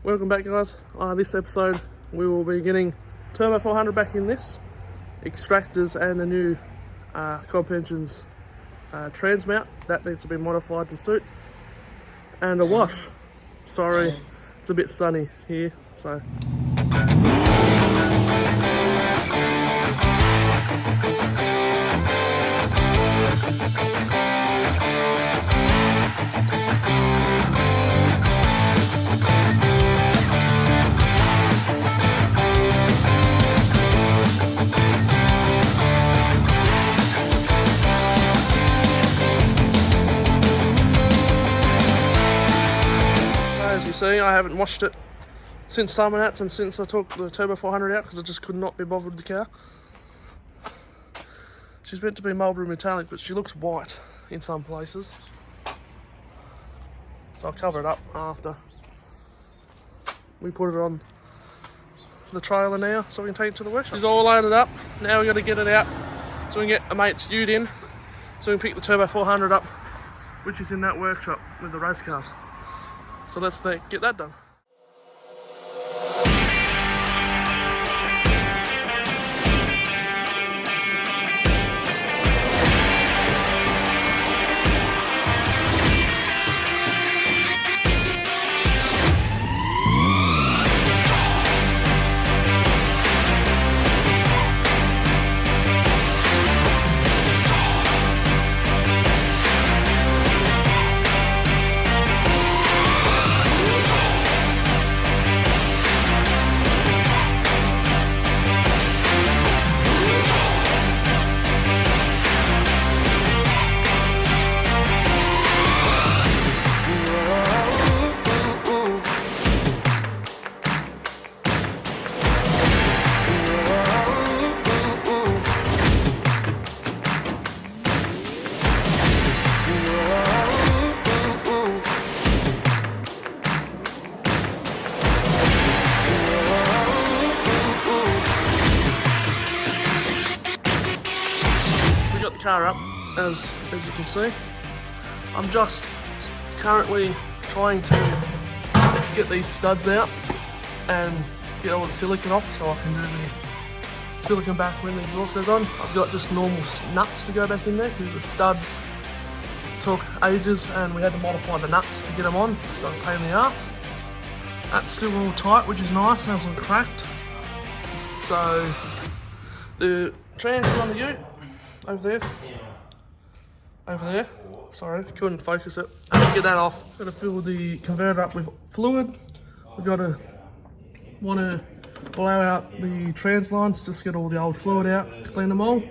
Welcome back, guys. This episode we will be getting Th400 back in this, Extractors, and the new comp engines trans mount that needs to be modified to suit, and a wash. Sorry, it's a bit sunny here, so. As you see, I haven't washed it since summer nats and since I took the Th400 out because I just could not be bothered with the car. She's meant to be mulberry metallic, but she looks white in some places. So I'll cover it up after we put it on the trailer now so we can take it to the workshop. She's all loaded up. Now we got to get it out so we can get a mate's ute in so we can pick the Th400 up, which is in that workshop with the race cars. So let's get that done. Car up as you can see. I'm just currently trying to get these studs out and get all the silicone off so I can do the silicone back when the exhaust goes on. I've got just normal nuts to go back in there because the studs took ages and we had to modify the nuts to get them on, so a pain in the ass. That's still all tight, which is nice, hasn't cracked. So the trans is on the ute. Over there, sorry, couldn't focus it. Get that off. Got to fill the converter up with fluid. We've got to want to blow out the trans lines, just get all the old fluid out, clean them all.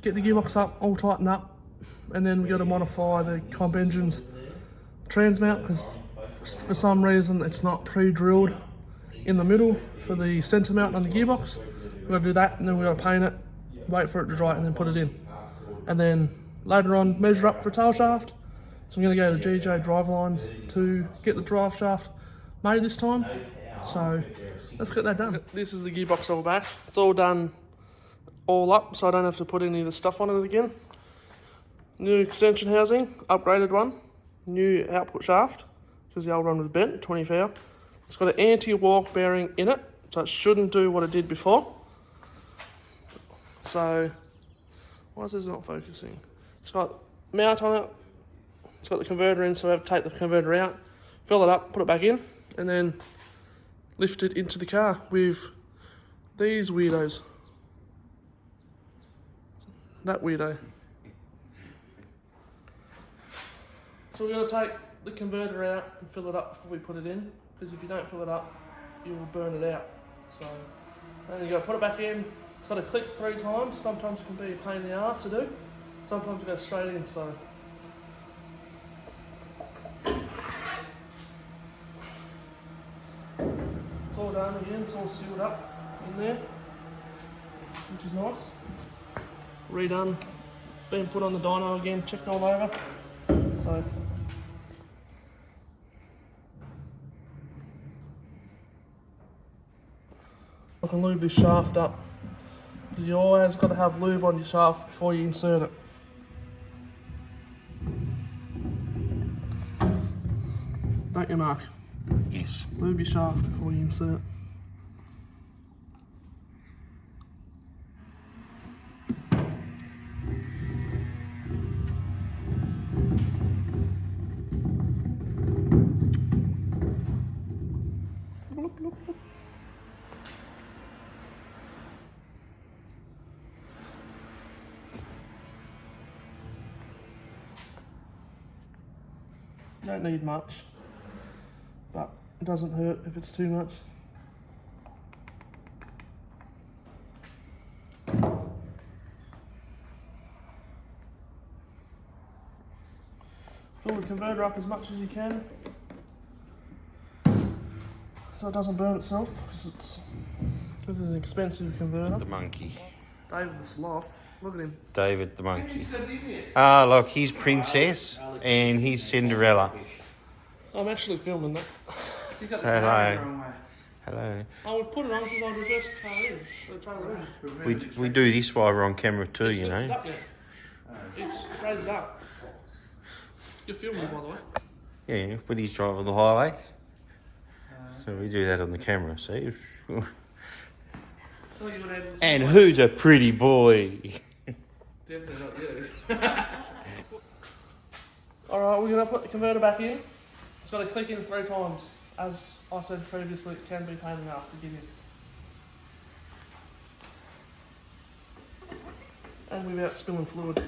Get the gearbox up, all tightened up, and then we've got to modify the comp engine's trans mount because for some reason it's not pre-drilled in the middle for the centre mount on the gearbox. We've got to do that, and then we've got to paint it, wait for it to dry, and then put it in. And then later on measure up for a tail shaft. So I'm going to go to GJ drivelines to get the drive shaft made this time. So let's get that done. This is the gearbox all back. It's all done, all up, so I don't have to put any of the stuff on it again. New extension housing, upgraded one. New output shaft because the old one was bent, 20 foul. It's got an anti-walk bearing in it, so it shouldn't do what it did before. So, why is this not focusing? It's got mount on it, it's got the converter in, so we have to take the converter out, fill it up, put it back in, and then lift it into the car with these weirdos. That weirdo. So we're going to take the converter out and fill it up before we put it in, because if you don't fill it up, you will burn it out. So, then you got to put it back in. It's got to click 3 times. Sometimes it can be a pain in the ass to do. Sometimes it goes straight in, so. It's all done again, it's all sealed up in there, which is nice. Redone, been put on the dyno again, checked all over. So. I can lube this shaft up. You always got to have lube on your shaft before you insert it. Don't you, Mark? Yes. Lube your shaft before you insert. Bloop, bloop, bloop. Don't need much, but it doesn't hurt if it's too much. Fill the converter up as much as you can so it doesn't burn itself, because this is an expensive converter. The monkey. David the sloth, look at him. David the monkey. Ah, look, he's Princess and he's Cinderella. I'm actually filming that. Say hello. Hello. I would put it on because I reversed the tail in. We do this while we're on camera too, It's you know. lifted up now. It's raised up. You're filming, by the way. Yeah, but he's driving the highway. So we do that on the camera, see? And who's a pretty boy? Definitely not you. Alright, we're going to put the converter back in. It's got to click in 3 times. As I said previously, it can be a pain in the ass to get in. And without spilling fluid.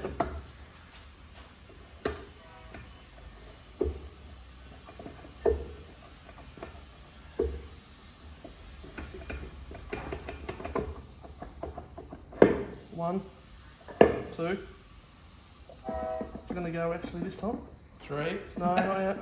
One, 2. It's going to go actually this time. 3. No, not yet.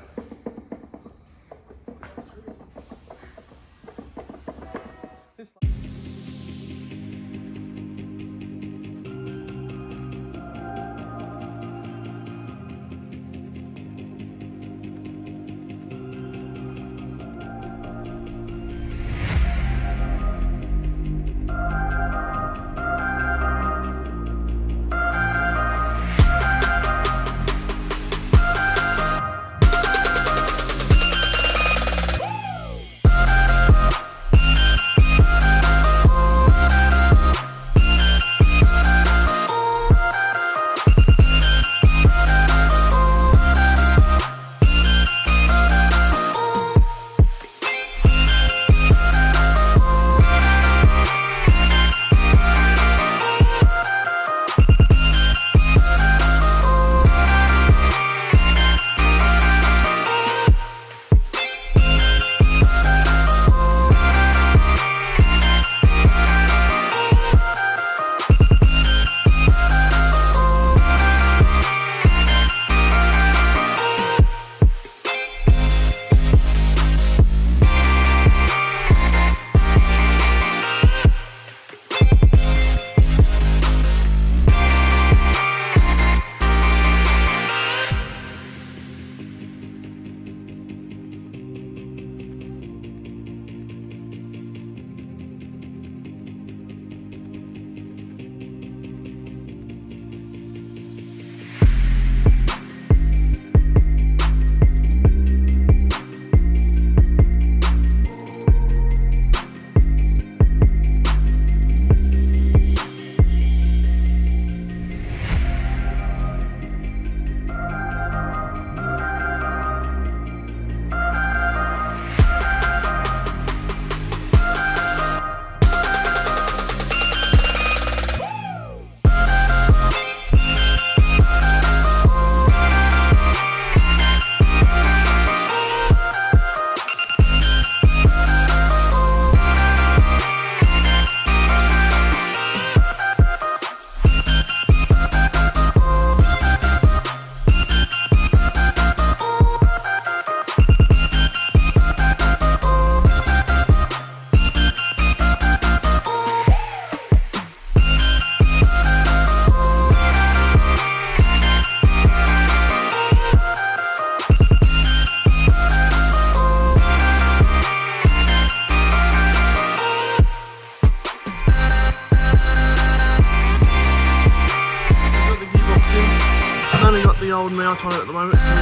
the old mount on it at the moment. So we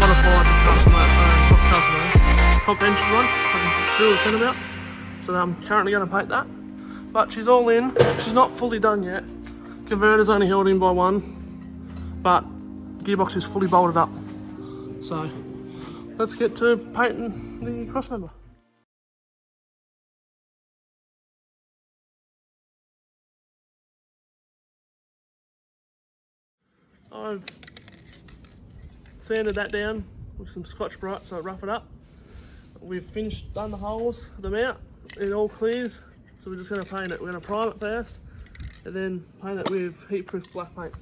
modified the customer, top edges on, so I can drill the centre out. So I'm currently going to paint that. But she's all in. She's not fully done yet. Converter's only held in by one, but gearbox is fully bolted up. So let's get to painting the crossmember. I've sanded that down with some Scotch-Brite so it rough it up. We've done the holes, them out, it all clears. So we're just going to paint it. We're going to prime it first and then paint it with heat-proof black paint.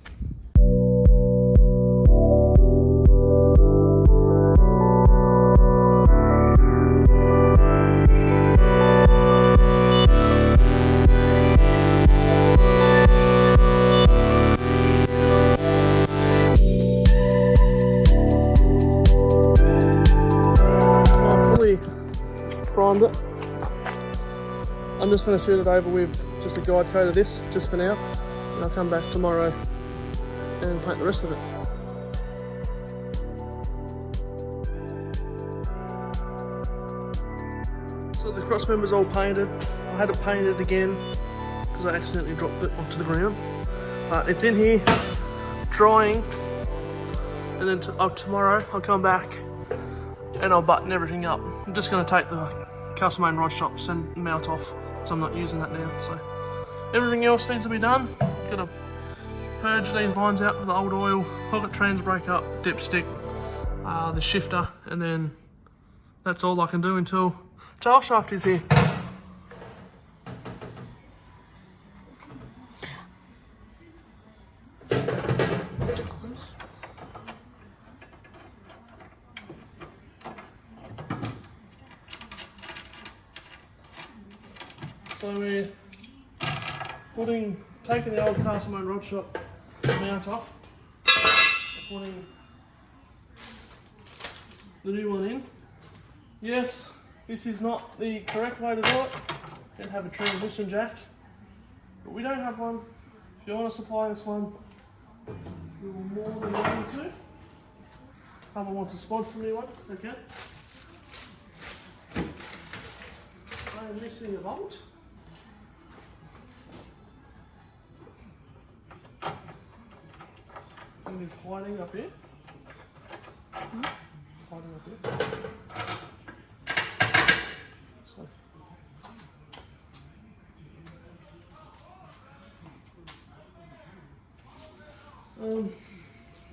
Primed it. I'm just going to shoot it over with just a guide coat of this, just for now, and I'll come back tomorrow and paint the rest of it. So the crossmember's all painted. I had it painted again because I accidentally dropped it onto the ground, but it's in here drying, and then tomorrow I'll come back and I'll button everything up. I'm just going to take the custom made rod stops and mount off, so I'm not using that now. So everything else needs to be done. Got to purge these lines out with the old oil, pocket trans break up, dipstick, the shifter, and then that's all I can do until tail shaft is here. So we're taking the old cast iron rod shop mount off, putting the new one in. Yes, this is not the correct way to do it. You don't have a transmission jack, but we don't have one. If you want to supply us one, we will more than welcome to. Someone wants to sponsor me one, okay. I am missing a bolt. It is hiding up here. Hiding up here.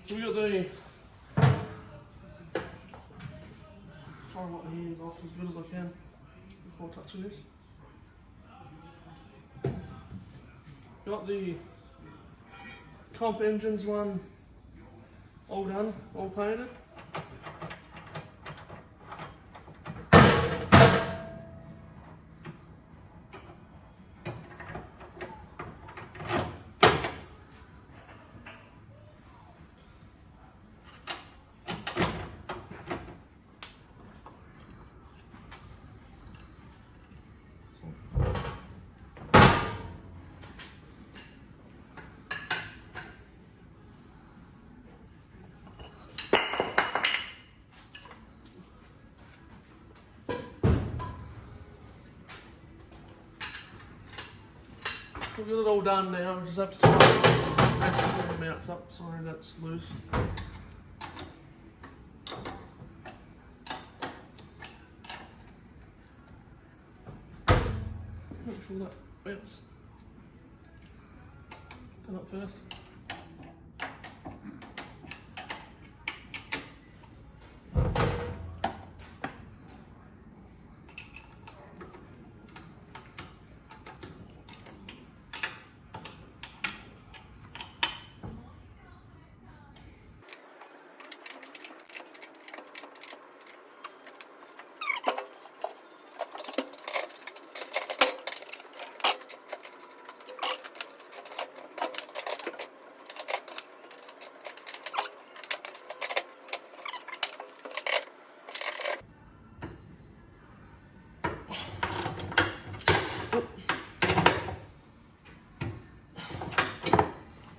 So we got the try and wipe the hands off as good as I can before touching this. Got the comp engines one all done, all painted. We've got it all done now, we just have to tie the mounts up. Sorry, that's loose. Make sure that mounts done up first.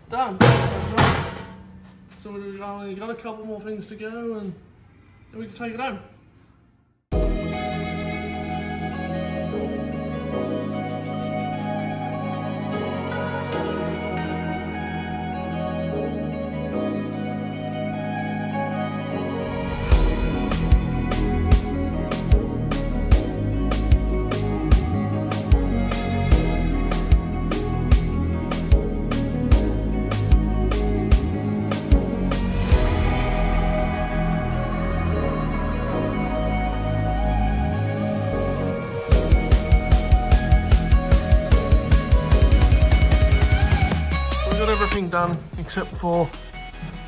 Done. So we've only got a couple more things to go and then we can take it home. everything done except for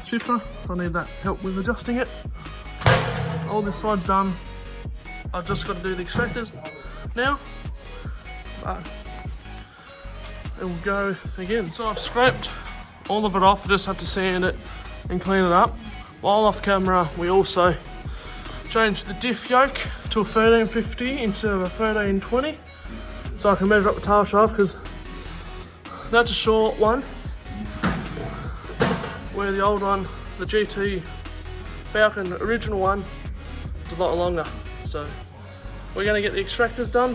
shifter, so I need that help with adjusting it. All this side's done. I've just got to do the extractors now, but it will go again. So I've scraped all of it off, I just have to sand it and clean it up. While off camera, we also changed the diff yoke to a 1350 instead of a 1320, so I can measure up the tail shaft, because that's a short one, where the old one, the GT Falcon original one, is a lot longer. So we're going to get the extractors done.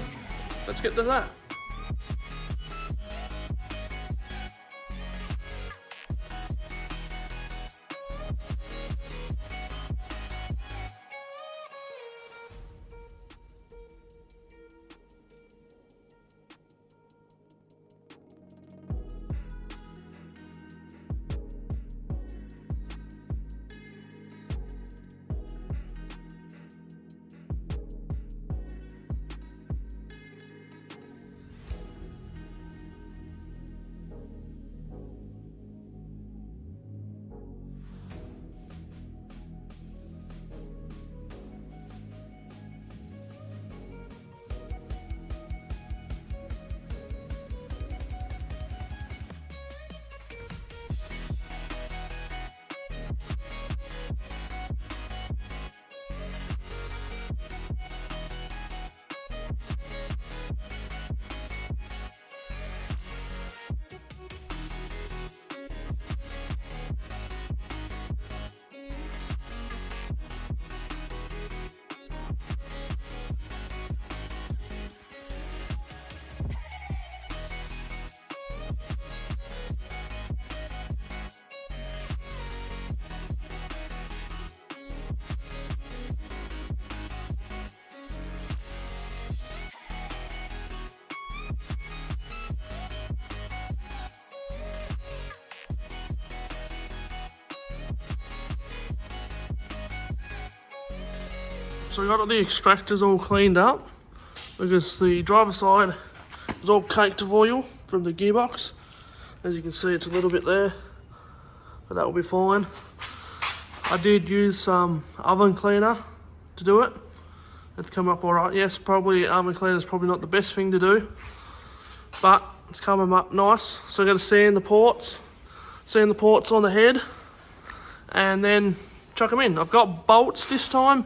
Let's get to that. So we got the extractors all cleaned up, because the driver side is all caked of oil from the gearbox. As you can see, it's a little bit there, but that will be fine. I did use some oven cleaner to do it. It's come up all right. Yes, probably oven cleaner is probably not the best thing to do, but it's coming up nice. So I'm going to sand the ports on the head, and then chuck them in. I've got bolts this time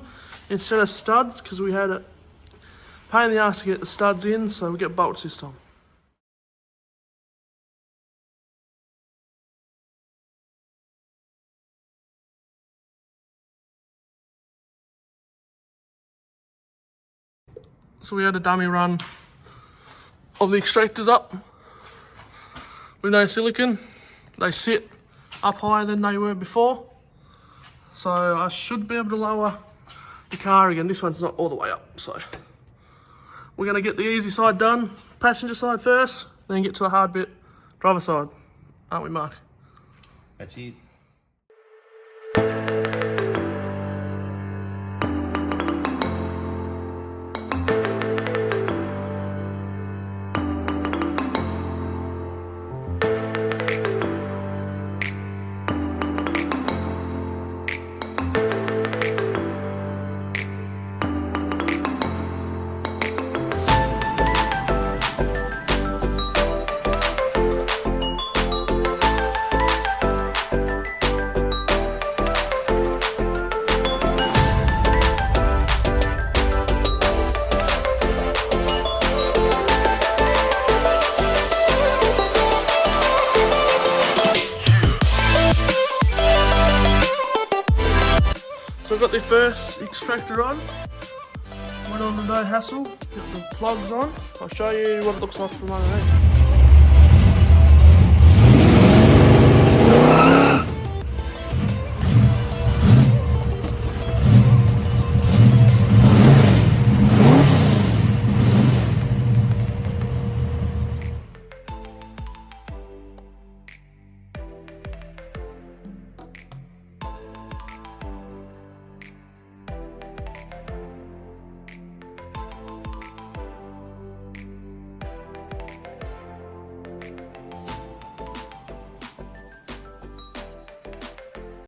instead of studs, because we had a pain in the ass to get the studs in, so we get bolts this time. So we had a dummy run of the extractors up with no silicone. They sit up higher than they were before, so I should be able to lower the car again. This one's not all the way up, so we're going to get the easy side done, passenger side first, then get to the hard bit, driver side, aren't we, Mark? That's it. So I've got the first extractor on, went on the no hassle, get the plugs on. I'll show you what it looks like from underneath.